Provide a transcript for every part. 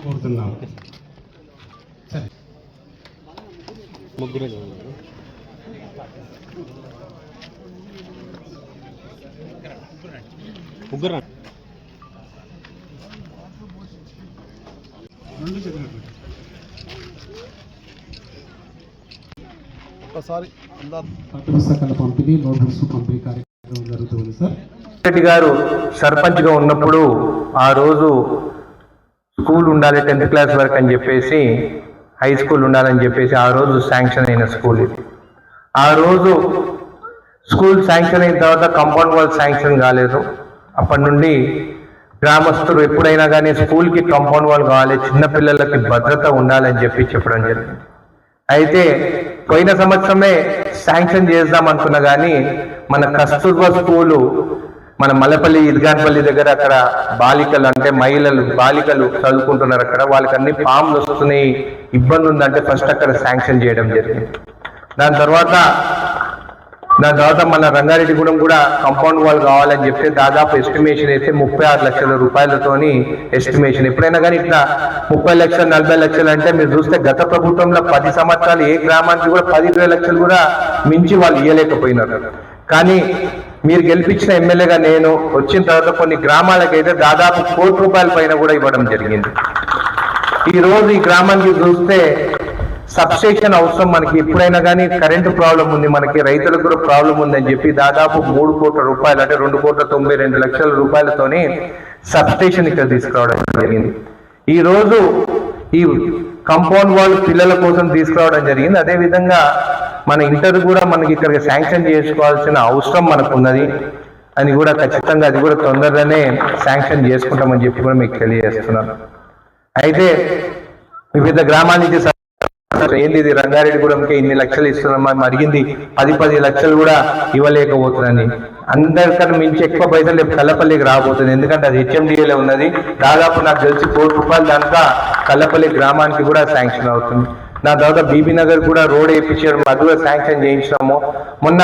కోరుతున్నాం. ముగ్గురు ముగ్గురు ఒకసారి పుస్తకాల పంపిణీ నోట్బుక్స్ పంపిణీ కార్యక్రమం జరుగుతుంది సార్. రెడ్డి గారు సర్పంచ్గా ఉన్నప్పుడు ఆ రోజు స్కూల్ ఉండాలి 10th క్లాస్ వరకు అని చెప్పేసి, హై స్కూల్ ఉండాలని చెప్పేసి ఆ రోజు శాంక్షన్ అయిన స్కూల్ ఇది. ఆ రోజు స్కూల్ శాంక్షన్ అయిన తర్వాత కాంపౌండ్ వాల్ శాంక్షన్ కాలేదు. అప్పటి నుండి గ్రామస్తులు ఎప్పుడైనా కానీ స్కూల్కి కాంపౌండ్ వాల్ కావాలి, చిన్నపిల్లలకి భద్రత ఉండాలని చెప్పడం జరిగింది. అయితే పోయిన సంవత్సరమే శాంక్షన్ చేద్దాం అనుకున్నా కానీ మన కస్తూర్బా స్కూలు మన మల్లపల్లి ఇద్గాన్పల్లి దగ్గర అక్కడ బాలికలు అంటే బాలికలు చదువుకుంటున్నారు. అక్కడ వాళ్ళకి అన్ని పాములు వస్తున్నాయి, ఇబ్బంది ఉందంటే ఫస్ట్ అక్కడ శాంక్షన్ చేయడం జరిగింది. దాని తర్వాత మన రంగారెడ్డిగూడెం కూడా కాంపౌండ్ వాల్ కావాలని చెప్తే దాదాపు ఎస్టిమేషన్ అయితే 36 లక్షల రూపాయలతోని ఎస్టిమేషన్. ఎప్పుడైనా కానీ ఇట్లా 30 లక్షలు 40 లక్షలు అంటే మీరు చూస్తే గత ప్రభుత్వంలో 10 సంవత్సరాలు ఏ గ్రామానికి కూడా 10-20 లక్షలు కూడా మించి వాళ్ళు ఇవ్వలేకపోయినారు. కానీ మీరు గెలిపించిన ఎమ్మెల్యేగా నేను వచ్చిన తర్వాత కొన్ని గ్రామాలకైతే దాదాపు 1 కోటి రూపాయల పైన కూడా ఇవ్వడం జరిగింది. ఈ రోజు ఈ గ్రామానికి చూస్తే సబ్స్టేషన్ అవసరం, మనకి ఎప్పుడైనా కానీ కరెంటు ప్రాబ్లం ఉంది, మనకి రైతులకు కూడా ప్రాబ్లం ఉందని చెప్పి దాదాపు 3 కోట్ల రూపాయలు అంటే 2,92 లక్షల రూపాయలతోని సబ్స్టేషన్ ఇక్కడ తీసుకురావడం జరిగింది. ఈ రోజు ఈ కాంపౌండ్ వాల్ పిల్లల కోసం తీసుకురావడం జరిగింది. అదేవిధంగా మన ఇంటర్ కూడా మనకి ఇక్కడ శాంక్షన్ చేసుకోవాల్సిన అవసరం మనకు ఉన్నది అని కూడా ఖచ్చితంగా అది కూడా తొందరగానే శాంక్షన్ చేసుకుంటామని చెప్పి కూడా మీకు తెలియజేస్తున్నాను. అయితే వివిధ గ్రామాల నుంచి ఏంది ఇది రంగారెడ్డిగూడెంకి ఇన్ని లక్షలు ఇస్తున్నాం, అడిగింది 10 లక్షలు కూడా ఇవ్వలేకపోతుందని. అందరికన్నా మించి ఎక్కువ పైసలు రేపు కల్లపల్లికి రాబోతుంది, ఎందుకంటే అది హెచ్ఎండిఏలో ఉన్నది. దాదాపు నాకు తెలిసి 1 కోటి రూపాయలు దానిక కల్లపల్లి గ్రామానికి కూడా శాంక్షన్ అవుతుంది. దాని తర్వాత బీబీ నగర్ కూడా రోడ్ వేయించడం, అది కూడా శాంక్షన్ చేయించినాము. మొన్న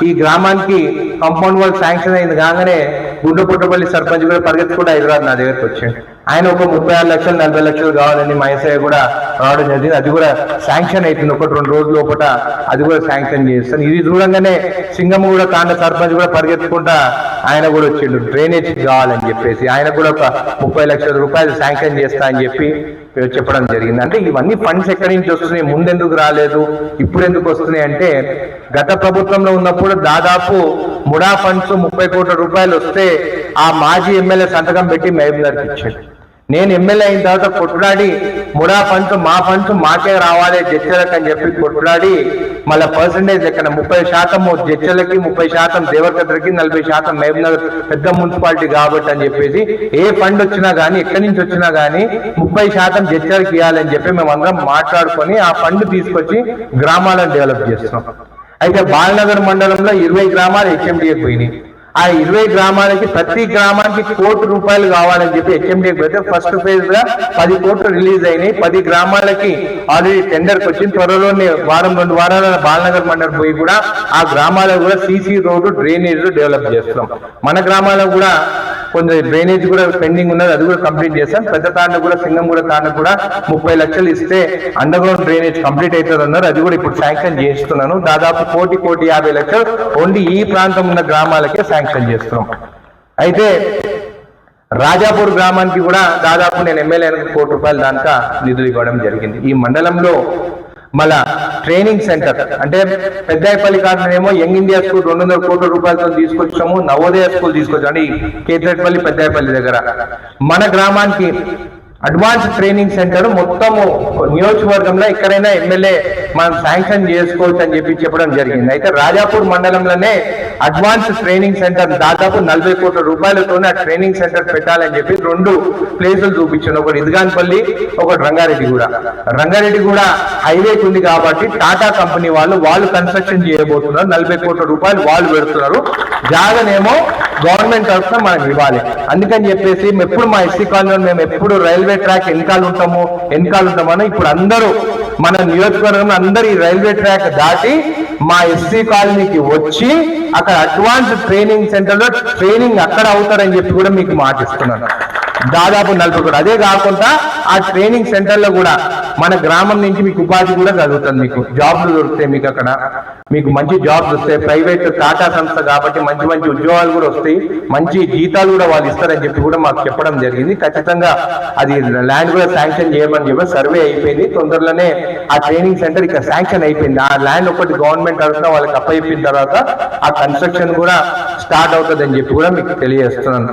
ఈ గ్రామానికి కాంపౌండ్ వాల్ శాంక్షన్ అయింది కాగానే గుండెపుట్టపల్లి సర్పంచ్ కూడా పరిగెత్తుకుంటూ హైదరాబాద్ నా దగ్గరకు వచ్చాడు. ఆయన ఒక 36 లక్షలు 40 లక్షలు కావాలని మహేశయ్య కూడా రావడం జరిగింది. అది కూడా శాంక్షన్ అవుతుంది, 1-2 రోజుల లోపల అది కూడా శాంక్షన్ చేస్తాను. ఇది చూడంగానే సింగమగూడ తాండ సర్పంచ్ కూడా పరిగెత్తుకుంటా ఆయన కూడా వచ్చిండు, డ్రైనేజ్ కావాలని చెప్పేసి ఆయన కూడా ఒక 30 లక్షల రూపాయలు శాంక్షన్ చేస్తా అని చెప్పి చెప్పడం జరిగింది. అంటే ఇవన్నీ ఫండ్స్ ఎక్కడి నుంచి వస్తున్నాయి, ముందెందుకు రాలేదు, ఇప్పుడు ఎందుకు వస్తున్నాయి అంటే గత ప్రభుత్వంలో ఉన్నప్పుడు దాదాపు ముడా ఫండ్స్ 30 కోట్ల రూపాయలు వస్తే ఆ మాజీ ఎమ్మెల్యే సంతకం పెట్టి మహబూబ్నగర్కి ఇచ్చాడు. నేను ఎమ్మెల్యే అయిన తర్వాత కొట్లాడి ముడా ఫండ్స్ మా ఫండ్స్ మాకే రావాలి జడ్చలకు అని చెప్పి కొట్లాడి మళ్ళీ పర్సంటేజ్ లెక్కన 30% జడ్చలకి, 30% దేవరకద్రకి, 40% మహబూబ్నగర్ పెద్ద మున్సిపాలిటీ కాబట్టి అని చెప్పేసి ఏ ఫండ్ వచ్చినా కానీ ఎక్కడి నుంచి వచ్చినా కానీ 30% జడ్చలకి ఇవ్వాలని చెప్పి మేమందరం మాట్లాడుకొని ఆ ఫండ్ తీసుకొచ్చి గ్రామాలను డెవలప్ చేస్తున్నాం. అయితే బాలనగర్ మండలంలో 20 గ్రామాలు హెచ్ఎండిఏ పోయినాయి. ఆ 20 గ్రామాలకి ప్రతి గ్రామానికి 1 కోటి రూపాయలు కావాలని చెప్పి హెచ్ఎండిఏకి పోతే ఫస్ట్ ఫేజ్ గా 10 కోట్లు రిలీజ్ అయినాయి. 10 గ్రామాలకి ఆల్రెడీ టెండర్కి వచ్చింది. త్వరలోనే 1-2 వారాల బాలనగర్ మండలం పోయి కూడా ఆ గ్రామాలకు కూడా సీసీ రోడ్డు, డ్రైనేజ్ డెవలప్ చేస్తున్నాం. మన గ్రామాలకు కూడా కొంచెం డ్రైనేజ్ కూడా పెండింగ్ ఉన్నది, అది కూడా కంప్లీట్ చేస్తాం. పెద్ద తాండ కూడా సింగంగూడ తాండ కూడా 30 లక్షలు ఇస్తే అండర్ గ్రౌండ్ డ్రైనేజ్ కంప్లీట్ అవుతుంది అన్నారు, అది కూడా ఇప్పుడు శాంక్షన్ చేస్తున్నాను. దాదాపు 1,50 లక్షలు ఓన్లీ ఈ ప్రాంతం ఉన్న గ్రామాలకే శాంక్షన్ చేస్తున్నాం. అయితే రాజాపూర్ గ్రామానికి కూడా దాదాపు నేను ఎమ్మెల్యే 1 కోటి రూపాయలు దాకా నిధులు ఇవ్వడం జరిగింది. ఈ మండలంలో మళ్ళా ట్రైనింగ్ సెంటర్ అంటే పెద్దాయపల్లి కాడనేమో యంగ్ ఇండియా స్కూల్ 200 కోట్ల రూపాయలతో తీసుకొచ్చాము, నవోదయ స్కూల్ తీసుకొచ్చాము అంటే కేతపల్లి పెద్దాయపల్లి దగ్గర. మన గ్రామానికి అడ్వాన్స్ ట్రైనింగ్ సెంటర్ మొత్తము నియోజకవర్గంలో ఎక్కడైనా ఎమ్మెల్యే మనం శాంక్షన్ చేసుకోవచ్చు అని చెప్పి చెప్పడం జరిగింది. అయితే రాజాపూర్ మండలంలోనే అడ్వాన్స్ ట్రైనింగ్ సెంటర్ దాదాపు 40 కోట్ల రూపాయలతోనే ఆ ట్రైనింగ్ సెంటర్ పెట్టాలని చెప్పి 2 ప్లేసులు చూపించాను. ఒకటి ఇదిగాన్పల్లి, ఒకటి రంగారెడ్డి కూడా హైవేకి ఉంది కాబట్టి టాటా కంపెనీ వాళ్ళు కన్స్ట్రక్షన్ చేయబోతున్నారు. 40 కోట్ల రూపాయలు వాళ్ళు పెడుతున్నారు. జాగనేమో గవర్నమెంట్ తరఫున మనకు ఇవ్వాలి. అందుకని చెప్పేసి ఎప్పుడు మా ఎస్సీ కాలనీలో మేము ఎప్పుడు రైల్వే ట్రాక్ వెనకాల ఉంటామని ఇప్పుడు అందరూ మన నియోజకవర్గంలో అందరూ ఈ రైల్వే ట్రాక్ దాటి మా ఎస్సీ కాలనీకి వచ్చి అక్కడ అడ్వాన్స్ ట్రైనింగ్ సెంటర్ లో ట్రైనింగ్ అక్కడ అవుతారని చెప్పి కూడా మీకు మాటిస్తున్నాను. దాదాపు 40 కోట్లు. అదే కాకుండా ఆ ట్రైనింగ్ సెంటర్ లో కూడా మన గ్రామం నుంచి మీకు ఉపాధి కూడా కలుగుతుంది. మీకు జాబ్లు దొరుకుతాయి. మీకు అక్కడ మీకు మంచి జాబ్స్ వస్తాయి. ప్రైవేట్ టాటా సంస్థ కాబట్టి మంచి మంచి ఉద్యోగాలు కూడా వస్తాయి. మంచి జీతాలు కూడా వాళ్ళు ఇస్తారని చెప్పి కూడా మాకు చెప్పడం జరిగింది. ఖచ్చితంగా అది ల్యాండ్ కూడా శాంక్షన్ చేయమని చెప్పి సర్వే అయిపోయింది. తొందరలోనే ఆ ట్రైనింగ్ సెంటర్ ఇక్కడ శాంక్షన్ అయిపోయింది. ఆ ల్యాండ్ ఒకటి గవర్నమెంట్ తరఫున వాళ్ళకి అప్పయిపోయిన తర్వాత ఆ కన్స్ట్రక్షన్ కూడా స్టార్ట్ అవుతుంది అని చెప్పి కూడా మీకు తెలియజేస్తున్నాను.